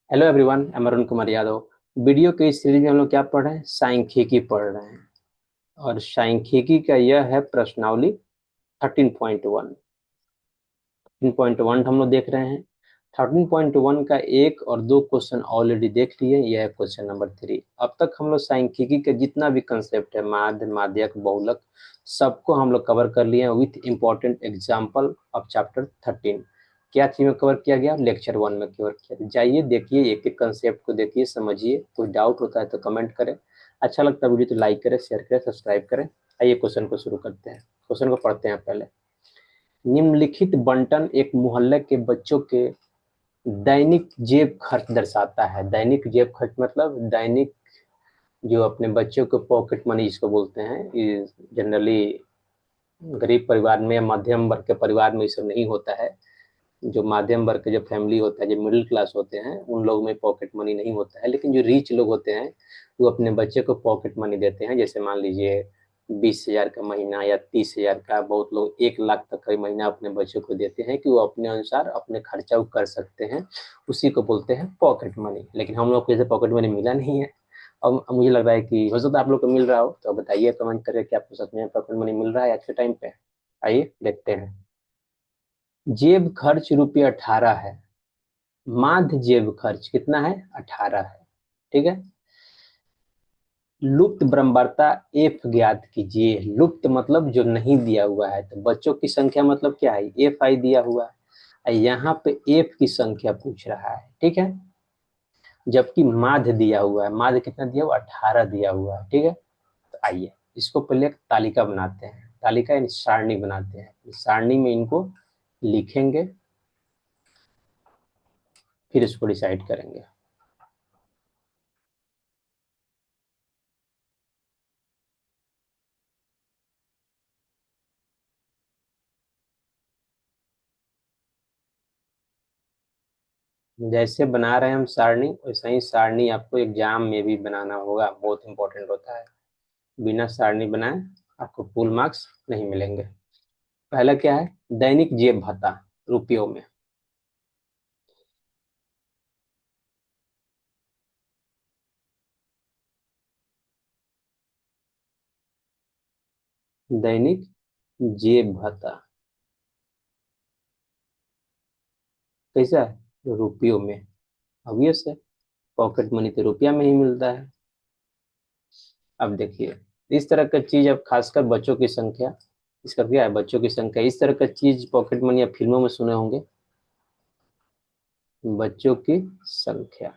Hello everyone, मैं Arun Kumar Yadav. Video के इस सीरीज में हम लोग क्या पढ़ रहे हैं? सांख्यिकी पढ़ रहे हैं। और सांख्यिकी का यह है प्रश्नावली 13.1। 13.1 हम लोग देख रहे हैं। 13.1 का एक और दो क्वेश्चन ऑलरेडी देख लिए। यह है क्वेश्चन नंबर 3। अब तक हम लोग सांख्यिकी का जितना भी कंसेप्ट है, माध्य, माध्यक, बहुलक, सबको हम लोग कवर कर लिए हैं with important example of chapter 13। क्या चीज में कवर किया गया? लेक्चर 1 में कवर किया गया। जाइए देखिए, एक एक कंसेप्ट को देखिए, समझिए। कोई डाउट होता है तो कमेंट करें। अच्छा लगता है वीडियो तो लाइक करें, शेयर करें, सब्सक्राइब करें। आइए क्वेश्चन को शुरू करते हैं। क्वेश्चन को पढ़ते हैं पहले। निम्नलिखित बंटन एक मोहल्ले के बच्चों के दैनिक जेब खर्च दर्शाता है। दैनिक जेब खर्च मतलब दैनिक जो अपने बच्चों को पॉकेट मनी जिसको बोलते हैं। ये जनरली गरीब परिवार में या मध्यम वर्ग के परिवार में ये सब नहीं होता है। जो मध्यम वर्ग के जो फैमिली होता है, जो मिडिल क्लास होते हैं, उन लोग में पॉकेट मनी नहीं होता है। लेकिन जो रिच लोग होते हैं वो अपने बच्चे को पॉकेट मनी देते हैं। जैसे मान लीजिए 20,000 का महीना या 30,000 का, बहुत लोग 1 लाख तक का महीना अपने बच्चों को देते हैं कि वो अपने अनुसार अपने खर्चा वो कर सकते हैं। उसी को बोलते हैं पॉकेट मनी। लेकिन हम लोग को जैसे पॉकेट मनी मिला नहीं है। अब मुझे लग रहा है कि हो सकता है आप लोग को मिल रहा हो, तो बताइए कमेंट करके कि आपको सच में पॉकेट मनी मिल रहा है आज के टाइम पे। आइए देखते हैं। जेब खर्च ₹18 है। माध्य जेब खर्च कितना है? 18 है। ठीक है। लुप्त बृहस्पति एफ ज्ञात कीजिए। लुप्त मतलब जो नहीं दिया हुआ है, तो बच्चों की संख्या मतलब क्या है? एफ आई दिया हुआ है। यहाँ पे एफ की संख्या पूछ रहा है। ठीक है। जबकि माध्य दिया हुआ है। माध्य कितना दिया हुआ? 18 दिया हुआ है। ठीक है। तो आइए इसको पहले एक तालिका बनाते हैं। तालिका यानी सारणी बनाते हैं। इस सारणी में इनको लिखेंगे, फिर इसको डिसाइड करेंगे। जैसे बना रहे हैं हम सारणी, वैसे ही सारणी आपको एग्जाम में भी बनाना होगा। बहुत इंपॉर्टेंट होता है। बिना सारणी बनाए आपको फुल मार्क्स नहीं मिलेंगे। पहला क्या है? दैनिक जेब भत्ता रुपयों में। दैनिक जेब भत्ता कैसा है? रुपयों में। ऑब्वियस है, पॉकेट मनी तो रुपया में ही मिलता है। अब देखिए, इस तरह का चीज, अब खासकर बच्चों की संख्या, इसका क्या है? बच्चों की संख्या। इस तरह का चीज पॉकेट मनी आप फिल्मों में सुने होंगे। बच्चों की संख्या।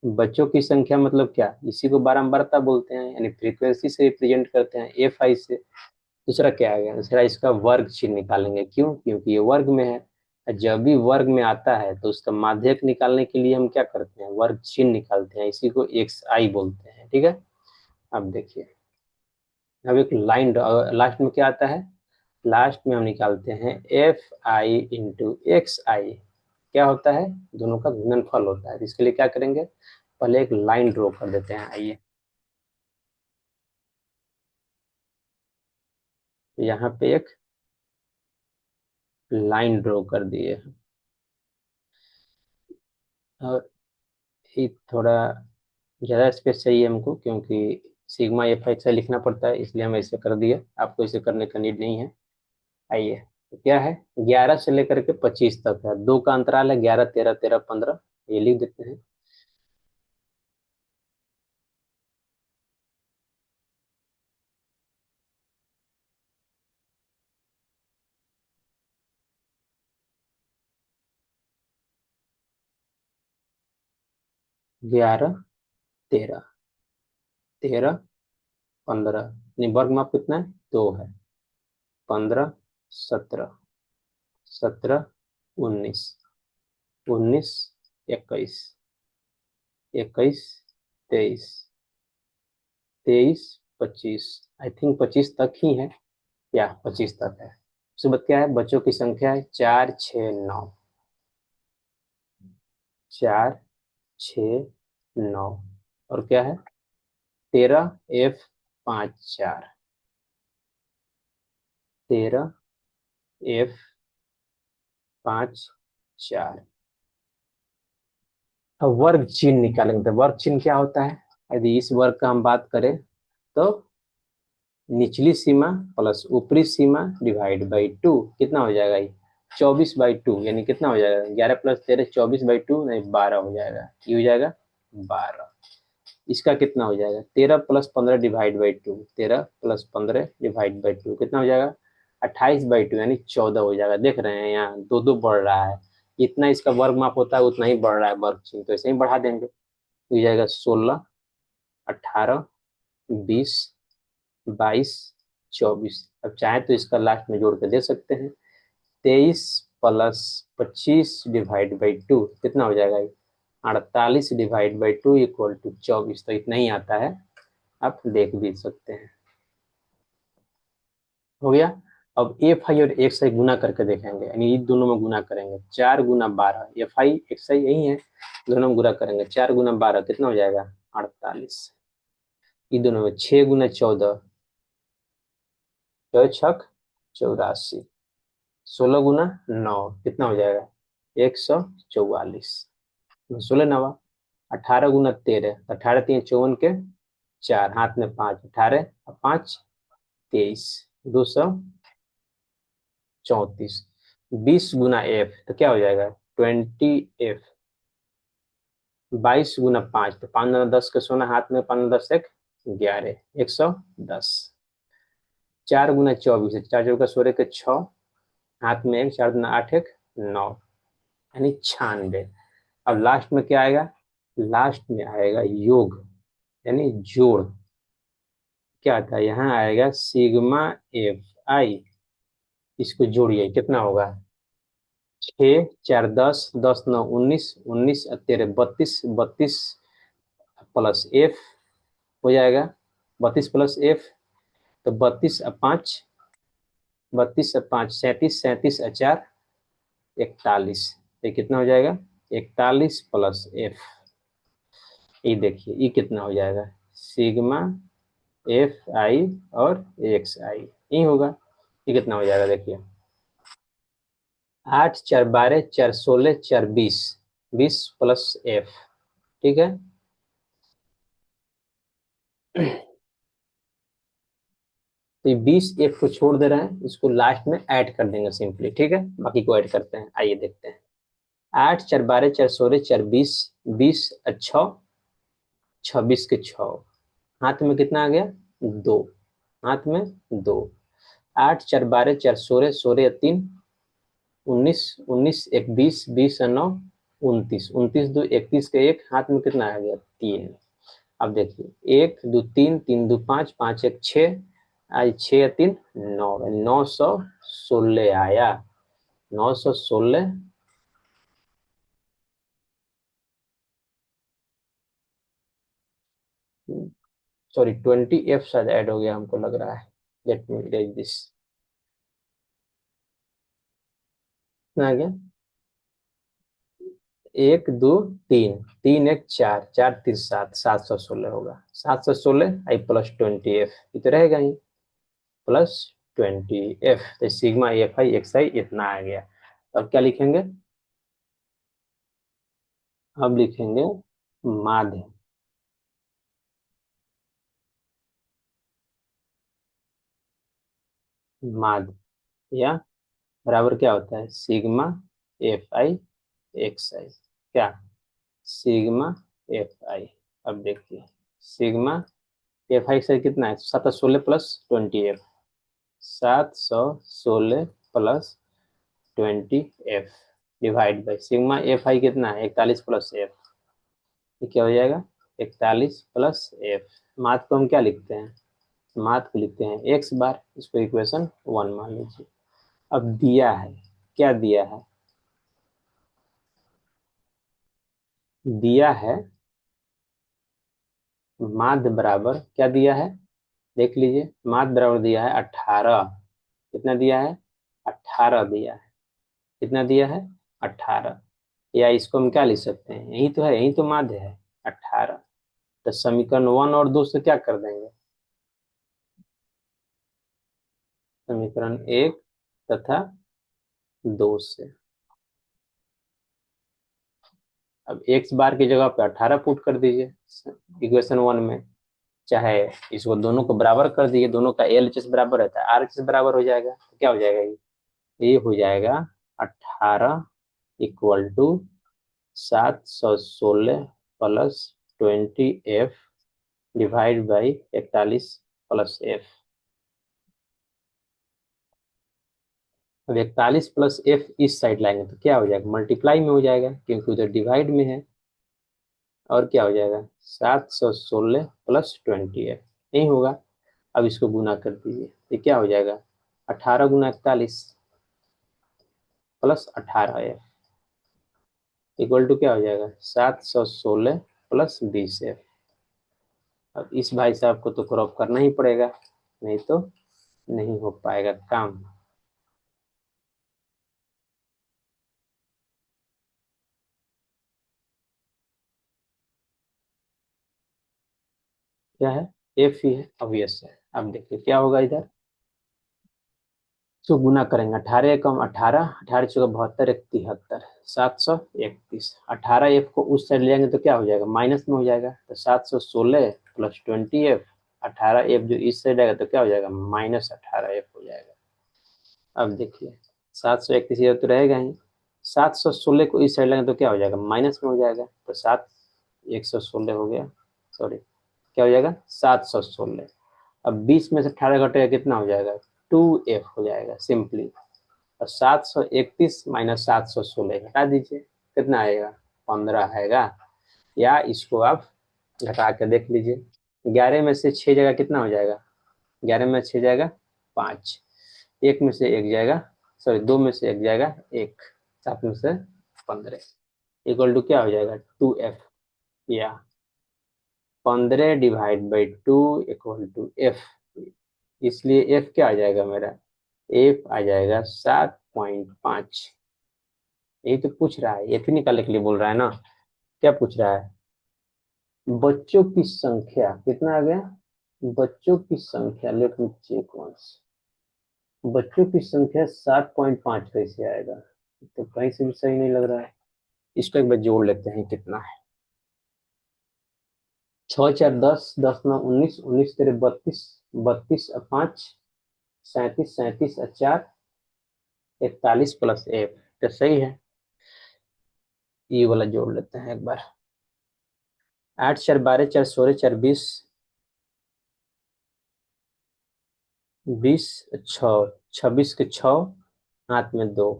बच्चों की संख्या मतलब क्या? इसी को बारंबारता बोलते हैं, यानी फ्रीक्वेंसी से रिप्रेजेंट करते हैं, एफ आई से। दूसरा क्या आ गया? दूसरा इसका वर्ग चिन्ह निकालेंगे। क्यों? क्योंकि ये वर्ग में है। जब भी वर्ग में आता है तो उसका माध्यक निकालने के लिए हम क्या करते हैं? वर्ग चिन्ह निकालते हैं। इसी को एक्स आई बोलते हैं। ठीक है। अब देखिए, अब एक लाइन लास्ट में क्या आता है? लास्ट में हम निकालते हैं एफ आई इंटू एक्स आई। क्या होता है? दोनों का गुणनफल होता है। तो इसके लिए क्या करेंगे? पहले एक लाइन ड्रॉ कर देते हैं। आइए, तो यहाँ पे एक लाइन ड्रॉ कर दिए हैं। और ये थोड़ा ज़्यादा स्पेस चाहिए हमको, क्योंकि सिग्मा एफ एक्स लिखना पड़ता है, इसलिए हम ऐसे कर दिए। आपको इसे करने का नीड नहीं है। आइए, तो क्या है? 11 से लेकर के 25 तक है। दो का अंतराल है, 11, 13, 13, 15। ये लिख देते हैं। 11, 13, 13, 15। नहीं, वर्ग माप कितना है? 2 है। 15, 17, 17, 19, 19, 21, 21, 23, 23, 25। आई थिंक 25 तक ही है, या 25 तक है। उसके बाद क्या है? बच्चों की संख्या है 4, 6, 9। 4, 6, 9। और क्या है? 13, एफ 5, 4। 13, एफ 5, 4। अब वर्ग चिन्ह निकालेंगे। तो वर्ग चिन्ह क्या होता है? यदि इस वर्ग का हम बात करें तो निचली सीमा प्लस ऊपरी सीमा डिवाइड बाई टू, कितना हो जाएगा ये? 24/2, यानी कितना हो जाएगा? 11 + 13 24/2, नहीं 12 हो जाएगा। ये हो जाएगा 12। इसका कितना हो जाएगा? 13 + 15 divide by two, 13 + 15 divide by two कितना हो जाएगा? 28/2, यानी 14 हो जाएगा। देख रहे हैं यहाँ दो दो बढ़ रहा है। इतना इसका वर्ग माप होता है उतना ही बढ़ रहा है वर्ग चिन्ह, तो ऐसे ही बढ़ा देंगे। तो हो जाएगा 16, 18, 20, 22, 24। अब चाहे तो इसका लास्ट में जोड़ के दे सकते हैं। 23 + 25 डिवाइड बाई टू कितना हो जाएगा? 48/2 = 24। तो इतना ही आता है, आप देख भी सकते हैं। हो गया। अब एफ आई और एक्स आई गुना करके देखेंगे, यानी इन दोनों में गुना करेंगे। 4 × 12, एफ आई एक्स आई यही है, दोनों में गुना करेंगे। 4 × 12 कितना हो जाएगा? 48। इन दोनों में 6 × 14, 6 × 6 = 84। 16 × 9 कितना हो जाएगा? 144। 16 9, 18 × 13, 18 × 3 = 54 के 4, हाथ में 5, 18 और 5 = 23, 234। 20 × f तो क्या हो जाएगा? 20f। 22 × 5 तो 5 × 10 के सोना, हाथ में 5 × 10 = 11, 110। 4 × 24, 4 × 4 = 6, हाथ में 1, 4 × 8 = 9, यानी 96। अब लास्ट में क्या आएगा? लास्ट में आएगा योग, यानी जोड़। क्या आता है? यहाँ आएगा सिग्मा एफ आई। इसको जोड़िए, कितना होगा? 6 4 10 10 9 19, 19 और 13 32, 32 प्लस एफ हो जाएगा। 32 + f तो 32 और 5 37, 37 और 4 41। ये कितना हो जाएगा? 41 + f। ये देखिए ये कितना हो जाएगा? सिग्मा एफ आई और एक्स आई, यही होगा। ये कितना हो जाएगा? देखिए 8 4 12 4 16 4 20, 20 + f। ठीक है। तो ये 20 f को छोड़ दे रहे हैं, इसको लास्ट में ऐड कर देंगे सिंपली। ठीक है, बाकी को ऐड करते हैं, आइए देखते हैं। 8 4 12 4 16 4 20, 20 और 6 26 के 6, हाथ में कितना आ गया? 2, हाथ में 2। 8 4 12 4 16 16 और 3 19, 19 1 20, 20 और 9 29, 29 2 31 के 1, हाथ में कितना आ गया? 3। अब देखिए 1 2 3, 3 2 5, 5 1 6, आज 6 3 9, 916 आया। 916। सॉरी 20f शायद ऐड हो गया, हमको लग रहा है। Let me erase this. कितना आ गया? 1 2 3, 3 1 4, 4 3 7, 716 होगा। 716 आई प्लस 20f, ये तो रहेगा ही प्लस 20f। तो सिग्मा एफ आई एक्स आई इतना आ गया। अब क्या लिखेंगे? अब लिखेंगे माध्य। माध्य या बराबर क्या होता है? सिग्मा एफ आई एक्स आई। क्या? Sigma F I. अब देखिए सिग्मा एफ आई से कितना है? 716 + 20f, 716 + 20f divide by sigma F I कितना है? 41 + f। ये क्या हो जाएगा? 41 + f। माथ को हम क्या लिखते हैं? माथ को लिखते हैं एक्स बार, इसको इक्वेशन 1 मान लीजिए। अब दिया है, क्या दिया है? दिया है माध्य बराबर क्या दिया है? देख लीजिए, माध्य बराबर दिया है 18। कितना दिया है? 18 दिया है। कितना दिया है? 18। या इसको हम क्या लिख सकते हैं? यही तो है, यही तो माध्य है, 18। तो समीकरण 1 और 2 से क्या कर देंगे? समीकरण 1 तथा 2 से। अब एक्स बार की जगह पे 18 पुट कर दीजिए इक्वेशन 1 में, चाहे इसको दोनों को बराबर कर दिए, दोनों का एल एच एस बराबर रहता है, आर एच एस बराबर हो जाएगा, तो क्या हो जाएगा ये हो जाएगा 18 equal to 716 plus 20 F divide by 41 plus F. अब 41 प्लस एफ इस साइड लाएंगे तो क्या हो जाएगा, मल्टीप्लाई में हो जाएगा क्योंकि उधर डिवाइड में है, और क्या हो जाएगा 716 प्लस 20 एफ, नहीं होगा। अब इसको गुना कर दीजिए, ये क्या हो जाएगा 18 गुना 41 प्लस 18 एफ इक्वल टू क्या हो जाएगा 716 प्लस 20 एफ। अब इस भाई साहब को तो क्रॉप करना ही पड़ेगा, नहीं तो नहीं हो पाएगा काम। क्या है, एफ ही है, ऑब्वियस है। अब देखिए क्या होगा इधर, तो गुना करेंगे 18 कम 18, 18 × 4 = 72, 1 = 73, 731। 18 एफ को उस साइड ले जाएंगे तो क्या हो जाएगा, माइनस में हो जाएगा, तो 716 प्लस 20 एफ। 18 एफ जो इस साइड आएगा तो क्या हो जाएगा, -18 एफ हो जाएगा। अब देखिए 731 इधर तो रहेगा ही, 716 को इस साइड लेंगे तो क्या हो जाएगा, माइनस में हो जाएगा, तो 116 हो गया, सॉरी क्या हो जाएगा 716। अब 20 में से 18 घटेगा कितना हो जाएगा, 2f हो जाएगा सिंपली। और 731 माइनस 716 घटा दीजिए, कितना आएगा 15 आएगा। या इसको आप घटा के देख लीजिए, 11 में से 6 जाएगा कितना हो जाएगा, 11 में 6 जाएगा 5, 1 में से 1 जाएगा, सॉरी 2 में से 1 जाएगा 1, 7 में से 15 इक्वल टू क्या हो जाएगा 2f, या 15/2 इक्वल टू f। इसलिए f क्या आ जाएगा मेरा, f आ जाएगा 7.5। यही तो पूछ रहा है, एफ निकालने के लिए बोल रहा है ना। क्या पूछ रहा है, बच्चों की संख्या कितना आ गया, बच्चों की संख्या, लेट मी चेक वंस, बच्चों की संख्या 7.5 कैसे आएगा, तो कहीं से भी सही नहीं लग रहा है। इसको एक बार जोड़ लेते हैं, कितना है, 6×4 = 10, 10×9 = 19, 19×3 = 32, 32×5 = 37, 37×4 = 41 प्लस एफ, तो सही है। ये वाला जोड़ लेते हैं एक बार, 8×4 = 12, 4×16 = 4 = 20, 20×6 = 26 के 6 हाथ में 2,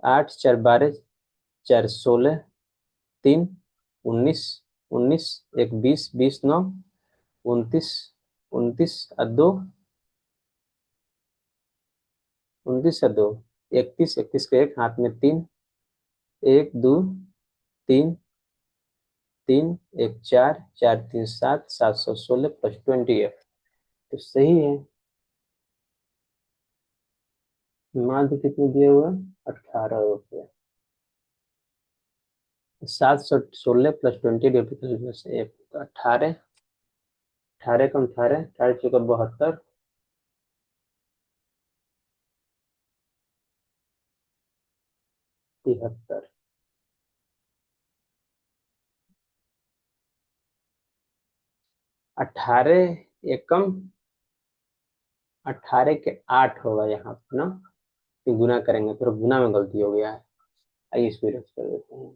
8×4 = 12, 4×16 3, 19, 19 1 20, 20×9 = 29, 29 और 2, 29 और 2 31, 31 के 1 हाथ में 3, 1 2 3 3 1 4, 4 3 7, 716 प्लस 20f, तो सही है। माध्य कितने दिए हुए, 18 रुपये। 716 प्लस 20 डिवाइडेड बाई से 18, 18 कम 18, 18×4 = 72, 73। 18 एकम 18 के 8 होगा यहाँ पे ना, फिर गुना करेंगे, फिर गुना में गलती हो गया है। आइए इसको erase कर देते हैं।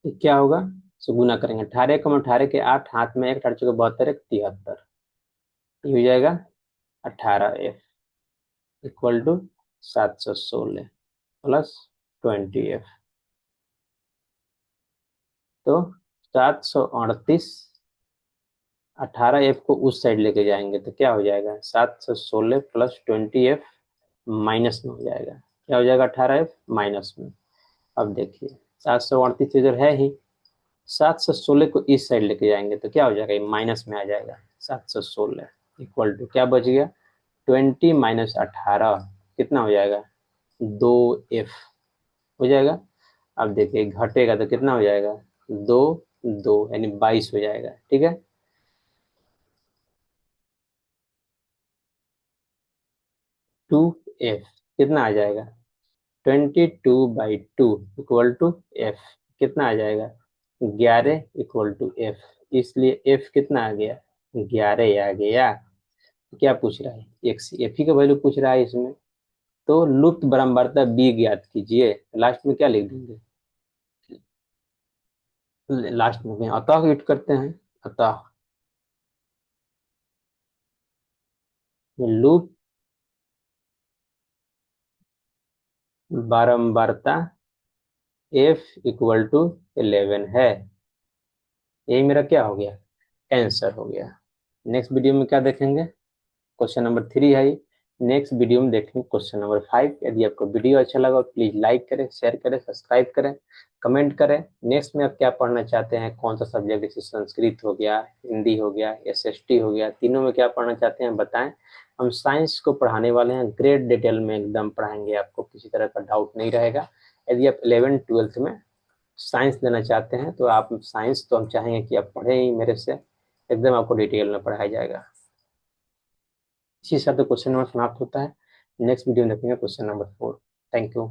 तो क्या होगा, सो गुना करेंगे 18 के 8 हाथ में 1, 18×4 = 72, 1 73, ये हो जाएगा 18f equal to 716 plus 20f, तो 738। 18f को उस साइड लेके जाएंगे तो क्या हो जाएगा, 716 प्लस 20f माइनस में हो जाएगा, क्या हो जाएगा 18f माइनस में। अब देखिए 738 इधर है ही, 716 को इस साइड लेके जाएंगे तो क्या हो जाएगा, ये माइनस में आ जाएगा, 716 इक्वल टू क्या बच गया 20 माइनस 18 कितना हो जाएगा 2f हो जाएगा। अब देखिए घटेगा तो कितना हो जाएगा 2 2 यानी 22 हो जाएगा, ठीक है। 2 एफ कितना आ जाएगा, 22/2 इक्वल टू एफ कितना आ जाएगा, 11 इक्वल टू एफ। इसलिए एफ कितना आ गया, 11 आ गया। क्या पूछ रहा है, एक्स एफ ही का वैल्यू पूछ रहा है इसमें। तो लुप्त बारंबारता बी ज्ञात कीजिए, लास्ट में क्या लिख देंगे, लास्ट में अतः यूज करते हैं। अतः लूप बारंबारता एफ इक्वल टू 11 है। यही मेरा क्या हो गया, आंसर हो गया। नेक्स्ट वीडियो में क्या देखेंगे, क्वेश्चन नंबर 3 है ये। नेक्स्ट वीडियो में देखेंगे क्वेश्चन नंबर 5। यदि आपको वीडियो अच्छा लगा प्लीज लाइक करें, शेयर करें, सब्सक्राइब करें, कमेंट करें। नेक्स्ट में आप क्या पढ़ना चाहते हैं, कौन सा सब्जेक्ट, जैसे संस्कृत हो गया, हिंदी हो गया, एसएसटी हो गया, तीनों में क्या पढ़ना चाहते हैं बताएं। हम साइंस को पढ़ाने वाले हैं, ग्रेट डिटेल में एकदम पढ़ाएंगे, आपको किसी तरह का डाउट नहीं रहेगा। यदि आप 11th-12th में साइंस लेना चाहते हैं तो आप साइंस, तो हम चाहेंगे कि आप पढ़ें ही मेरे से, एकदम आपको डिटेल में पढ़ाया जाएगा। इसी साथ क्वेश्चन नंबर समाप्त होता है। नेक्स्ट वीडियो में देखेंगे क्वेश्चन नंबर 4। Thank you.